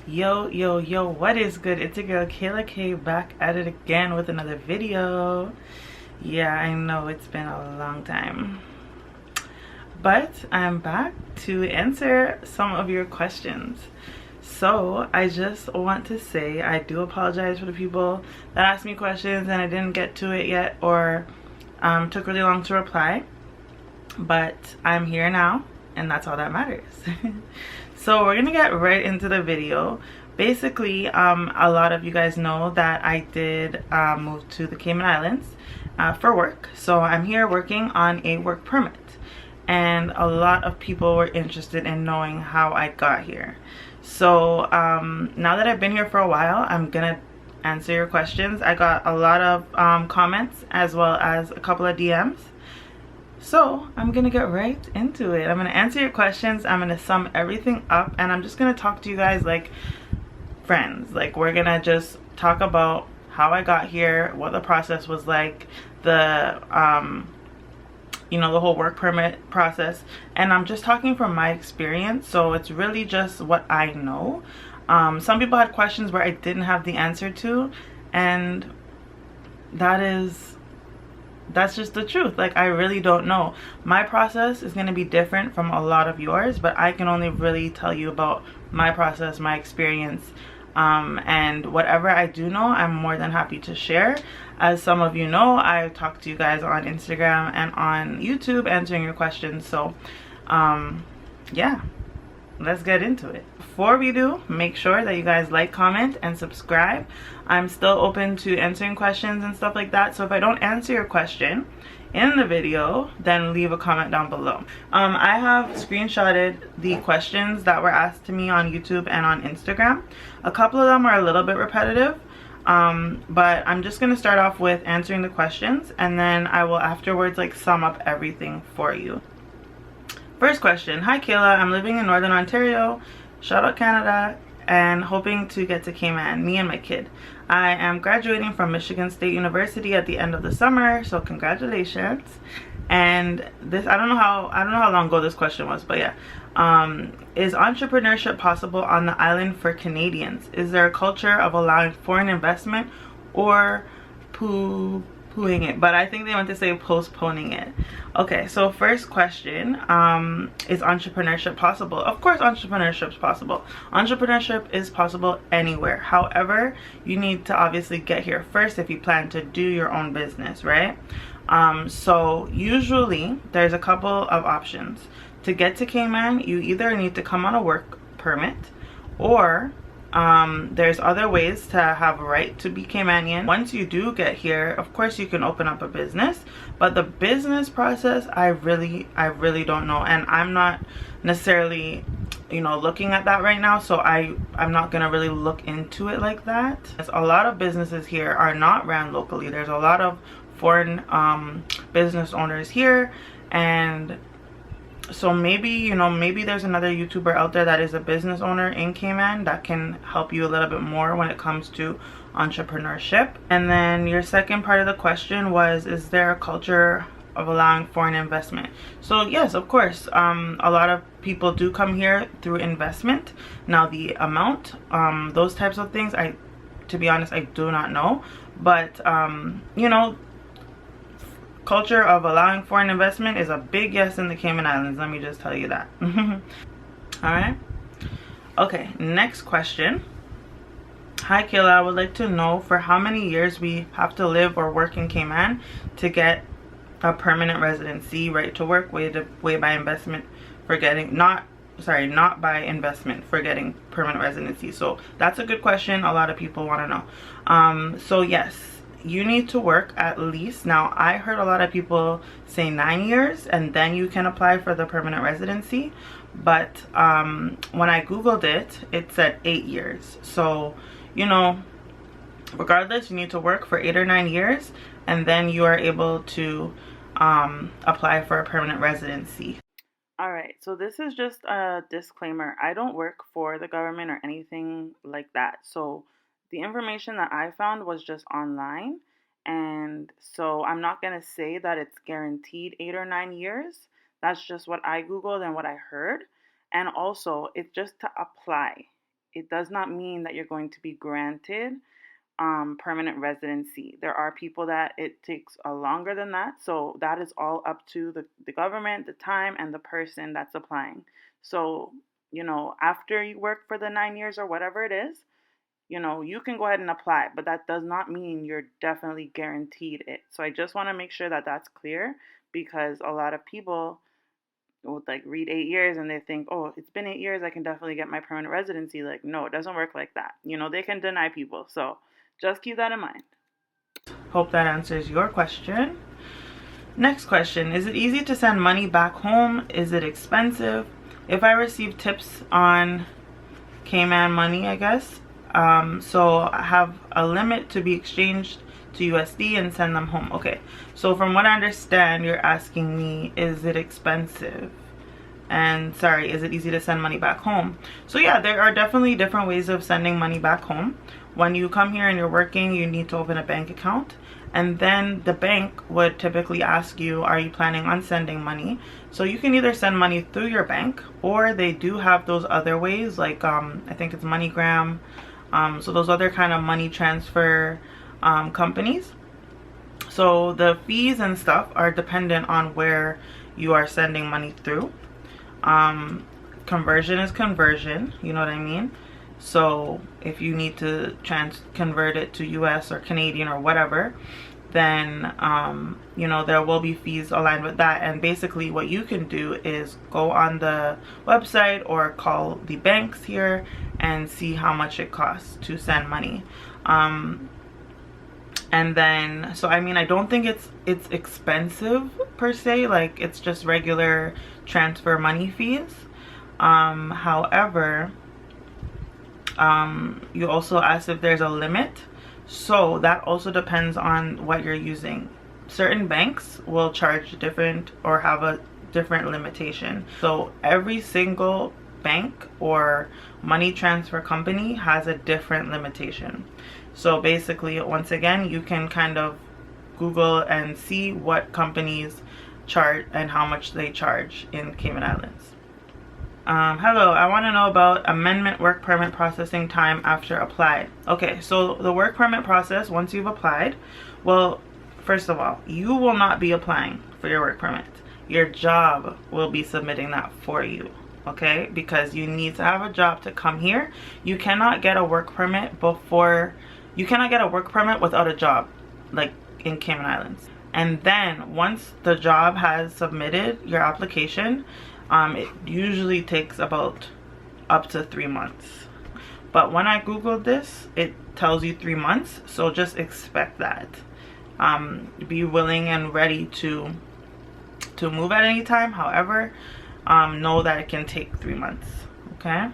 Yo, what is good? It's your girl Kayla K back at it again with another video. Yeah, I know it's been a long time, but I'm back to answer some of your questions. So I just want to say I do apologize for the people that asked me questions and I didn't get to it yet, or took really long to reply, but I'm here now and that's all that matters. So we're gonna get right into the video. Basically, a lot of you guys know that I did move to the Cayman Islands for work. So I'm here working on a work permit, and a lot of people were interested in knowing how I got here. So now that I've been here for a while, I'm gonna answer your questions. I got a lot of comments as well as a couple of DMs. So I'm gonna get right into it. I'm gonna answer your questions. I'm gonna sum everything up, and I'm just gonna talk to you guys like friends. Like, we're gonna just talk about how I got here, what the process was like, the the whole work permit process, and I'm just talking from my experience. So it's really just what I know. Some people had questions where I didn't have the answer to, and that's just the truth. Like, I really don't know. My process is going to be different from a lot of yours, but I can only really tell you about my process, my experience, and whatever I do know, I'm more than happy to share. As some of you know, I talk to you guys on Instagram and on YouTube answering your questions. So yeah, let's get into it. Before we do, make sure that you guys like, comment, and subscribe. I'm still open to answering questions and stuff like that, so if I don't answer your question in the video, then leave a comment down below. I have screenshotted the questions that were asked to me on YouTube and on Instagram. A couple of them are a little bit repetitive, but I'm just gonna start off with answering the questions, and then I will afterwards sum up everything for you. First question: Hi Kayla, I'm living in Northern Ontario, shout out Canada, and hoping to get to Cayman, me and my kid. I am graduating from Michigan State University at the end of the summer, so congratulations. And this, I don't know how long ago this question was, but yeah. Is entrepreneurship possible on the island for Canadians? Is there a culture of allowing foreign investment, or pooing it? But I think they meant to say postponing it. Okay, so first question, is entrepreneurship possible? Of course entrepreneurship is possible. Entrepreneurship is possible anywhere. However, you need to obviously get here first if you plan to do your own business, right? So usually there's a couple of options. To get to Cayman, you either need to come on a work permit, or there's other ways to have a right to be Caymanian. Once you do get here, of course you can open up a business, but the business process, I really don't know, and I'm not necessarily looking at that right now, so I'm not gonna really look into it like that. As a lot of businesses here are not ran locally. There's a lot of foreign business owners here, and so maybe maybe there's another YouTuber out there that is a business owner in Cayman that can help you a little bit more when it comes to entrepreneurship. And then your second part of the question was, is there a culture of allowing foreign investment? So yes, of course, a lot of people do come here through investment. Now the amount, those types of things, to be honest, I do not know, but culture of allowing foreign investment is a big yes in the Cayman Islands, let me just tell you that. All right, okay, next question. Hi Kayla, I would like to know for how many years we have to live or work in Cayman to get a permanent residency, right to work, way by investment for getting, not by investment for getting permanent residency. So that's a good question. A lot of people want to know. So yes, you need to work at least, now I heard a lot of people say 9 years and then you can apply for the permanent residency, but when I googled it, it said 8 years. So regardless, you need to work for 8 or 9 years, and then you are able to apply for a permanent residency. All right, so this is just a disclaimer. I don't work for the government or anything like that. So the information that I found was just online. And so I'm not going to say that it's guaranteed 8 or 9 years. That's just what I Googled and what I heard. And also, it's just to apply. it does not mean that you're going to be granted permanent residency. There are people that it takes longer than that. So that is all up to the government, the time, and the person that's applying. So, after you work for the 9 years or whatever it is, you can go ahead and apply, but that does not mean you're definitely guaranteed it. So I just want to make sure that that's clear, because a lot of people would like read 8 years and they think, oh, it's been 8 years, I can definitely get my permanent residency. Like, no, it doesn't work like that. They can deny people. So just keep that in mind. Hope that answers your question. Next question, is it easy to send money back home? Is it expensive? If I receive tips on Cayman money, I guess, so I have a limit to be exchanged to USD and send them home. Okay, so from what I understand, you're asking me, is it expensive? And sorry, is it easy to send money back home? So yeah, there are definitely different ways of sending money back home. When you come here and you're working, you need to open a bank account, and then the bank would typically ask you, are you planning on sending money? So you can either send money through your bank, or they do have those other ways, like I think it's MoneyGram, so those other kind of money transfer companies. So the fees and stuff are dependent on where you are sending money through. Conversion is conversion, you know what I mean? So if you need to convert it to US or Canadian or whatever, then there will be fees aligned with that. And basically what you can do is go on the website or call the banks here and see how much it costs to send money. And then, so I mean, I don't think it's expensive per se, like it's just regular transfer money fees. However, you also asked if there's a limit. So that also depends on what you're using. Certain banks will charge different or have a different limitation. So every single bank or money transfer company has a different limitation. So basically, once again, you can kind of Google and see what companies charge and how much they charge in Cayman Islands. Hello, I want to know about amendment work permit processing time after applied. Okay, so the work permit process, once you've applied, well, first of all, you will not be applying for your work permit. Your job will be submitting that for you, okay? Because you need to have a job to come here. You cannot get a work permit without a job, like in Cayman Islands. And then once the job has submitted your application, it usually takes about up to 3 months. But when I googled this, it tells you 3 months, so just expect that. Be willing and ready to move at any time. However, know that it can take 3 months. Okay.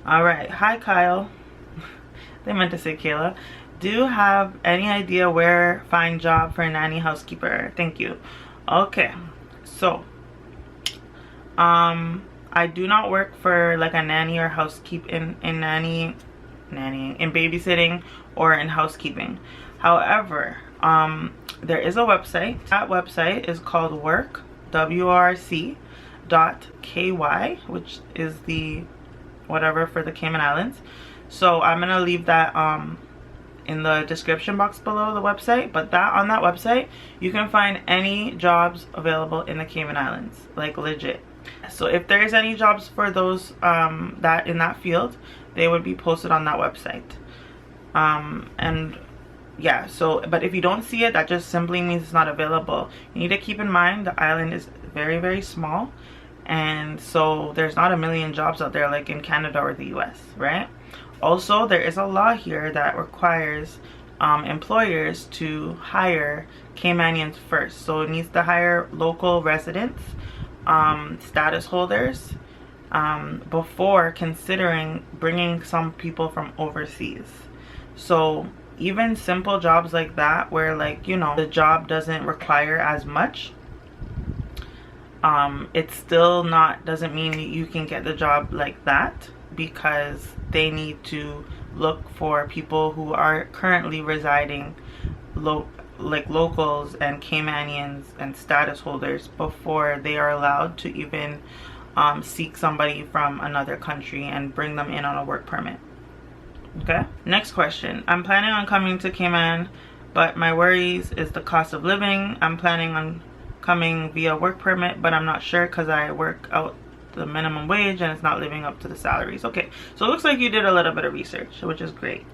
All right. Hi, Kyle. They meant to say Kayla. Do you have any idea where find job for nanny housekeeper? Thank you. Okay. So I do not work for like a nanny or housekeeping in babysitting or in housekeeping. However, there is a website. That website is called work.ky, which is the whatever for the Cayman Islands. So I'm gonna leave that in the description box below the website, but on that website you can find any jobs available in the Cayman Islands, like legit. So if there is any jobs for those that in that field, they would be posted on that website. And yeah, so but if you don't see it, that just simply means it's not available. You need to keep in mind the island is very, very small, and so there's not a million jobs out there like in Canada or the US, right? Also, there is a law here that requires employers to hire Caymanians first. So it needs to hire local residents, status holders, before considering bringing some people from overseas. So even simple jobs like that, where like, you know, the job doesn't require as much, it still doesn't mean that you can get the job like that, because they need to look for people who are currently residing, like locals and Caymanians and status holders, before they are allowed to even seek somebody from another country and bring them in on a work permit. Okay, next question. I'm planning on coming to Cayman, but my worries is the cost of living. I'm planning on coming via work permit, but I'm not sure because I work out the minimum wage and it's not living up to the salaries. Okay, so it looks like you did a little bit of research, which is great.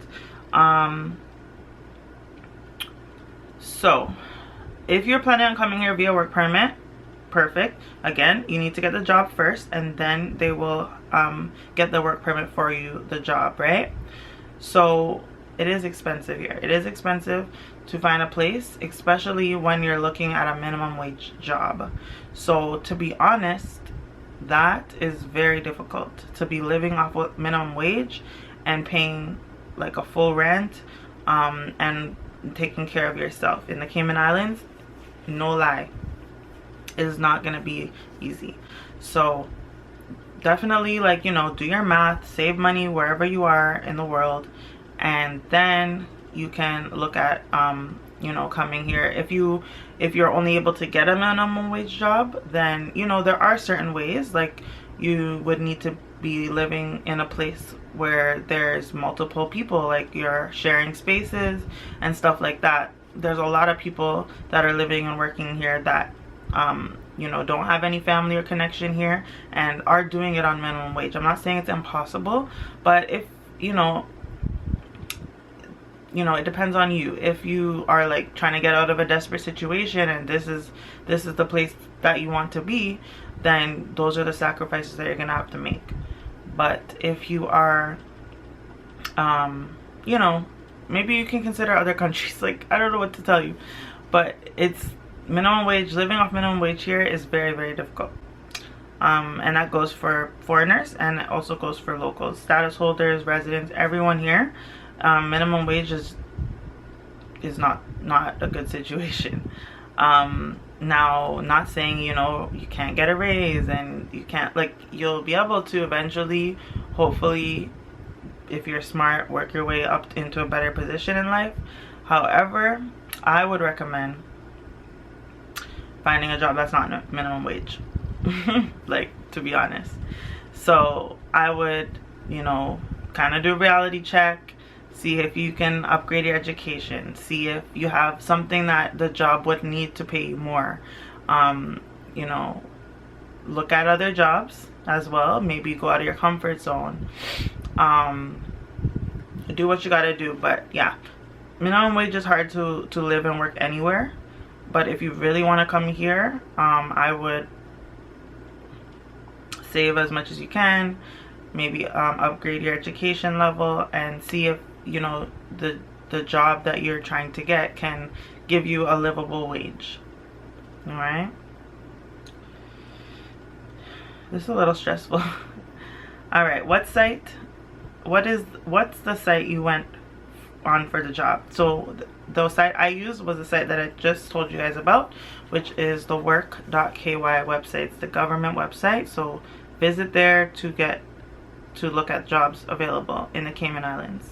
So if you're planning on coming here via work permit, perfect. Again, you need to get the job first, and then they will get the work permit for you, the job, right? So it is expensive here. It is expensive to find a place, especially when you're looking at a minimum wage job. So to be honest, that is very difficult, to be living off of minimum wage and paying like a full rent and taking care of yourself in the Cayman Islands. No lie, it is not gonna be easy. So definitely, like, you know, do your math, save money wherever you are in the world, and then you can look at you know, coming here. If you're only able to get a minimum wage job, then, you know, there are certain ways, like you would need to be living in a place where there's multiple people, like you're sharing spaces and stuff like that. There's a lot of people that are living and working here that you know, don't have any family or connection here and are doing it on minimum wage. I'm not saying it's impossible, but if you know, it depends on you. If you are like trying to get out of a desperate situation and this is the place that you want to be, then those are the sacrifices that you're gonna have to make. But if you are you know, maybe you can consider other countries. Like, I don't know what to tell you, but it's minimum wage. Living off minimum wage here is very, very difficult. And that goes for foreigners, and it also goes for locals, status holders, residents, everyone here. Minimum wage is not a good situation. Now, not saying, you know, you can't get a raise and you can't, like, you'll be able to eventually, hopefully, if you're smart, work your way up into a better position in life. However, I would recommend finding a job that's not minimum wage. Like, to be honest. So I would, you know, kind of do a reality check, see if you can upgrade your education, see if you have something that the job would need to pay you more. You know, look at other jobs as well. Maybe go out of your comfort zone. Do what you gotta do. But yeah, minimum wage is hard to live and work anywhere. But if you really want to come here, I would save as much as you can, maybe upgrade your education level, and see if, you know, the job that you're trying to get can give you a livable wage. All right, this is a little stressful. All right, what's the site you went on for the job? So the site I used was the site that I just told you guys about, which is the work.ky website. It's the government website, so visit there to look at jobs available in the Cayman Islands.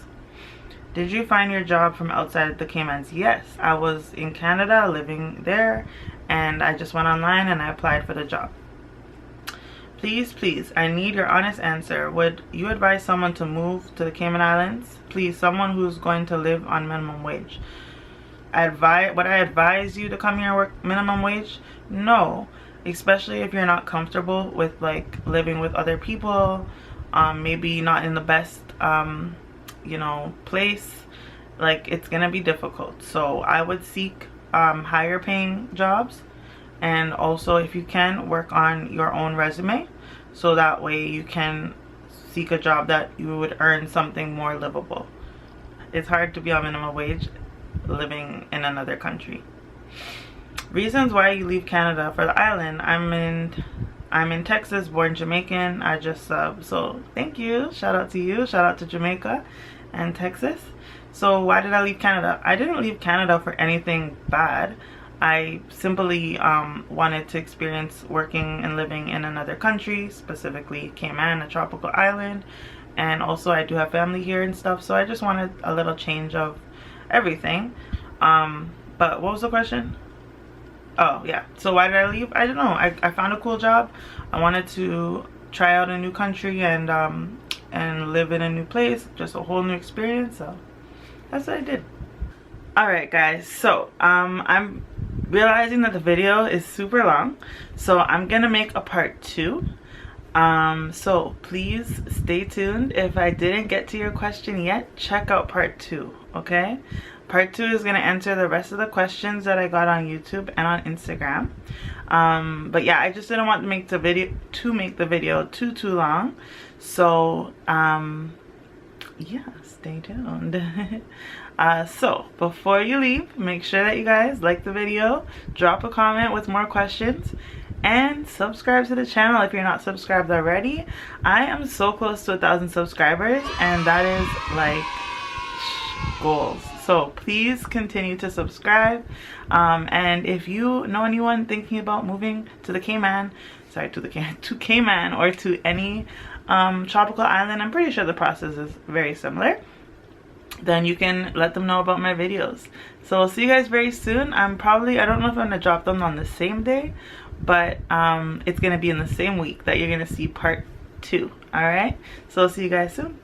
Did you find your job from outside the Caymans? Yes, I was in Canada living there, and I just went online and I applied for the job. Please, I need your honest answer. Would you advise someone to move to the Cayman Islands? Please, someone who's going to live on minimum wage. Would I advise you to come here and work minimum wage? No, especially if you're not comfortable with like living with other people, maybe not in the best you know, place. Like, it's gonna be difficult. So I would seek higher paying jobs, and also, if you can, work on your own resume, so that way you can seek a job that you would earn something more livable. It's hard to be on minimum wage living in another country. Reasons why you leave Canada for the island. I'm in Texas, born Jamaican. I just subbed, so thank you. Shout out to you. Shout out to Jamaica and Texas. So why did I leave Canada? I didn't leave Canada for anything bad. I simply wanted to experience working and living in another country, specifically Cayman, a tropical island. And also, I do have family here and stuff, so I just wanted a little change of everything. But what was the question? Oh yeah, so why did I leave? I don't know. I found a cool job. I wanted to try out a new country and live in a new place, just a whole new experience. So that's what I did. All right guys, so I'm realizing that the video is super long, so I'm gonna make a part 2. So please stay tuned. If I didn't get to your question yet, check out part 2. Okay, part 2 is gonna answer the rest of the questions that I got on YouTube and on Instagram. But yeah, I just didn't want to make the video too long. So yeah, stay tuned. So before you leave, make sure that you guys like the video, drop a comment with more questions, and subscribe to the channel if you're not subscribed already. I am so close to 1,000 subscribers, and that is like goals. So please continue to subscribe. And if you know anyone thinking about moving to the Cayman, to Cayman or to any tropical island, I'm pretty sure the process is very similar, then you can let them know about my videos. So I'll see you guys very soon. I don't know if I'm gonna drop them on the same day, but it's gonna be in the same week that you're gonna see part 2. All right, so I'll see you guys soon.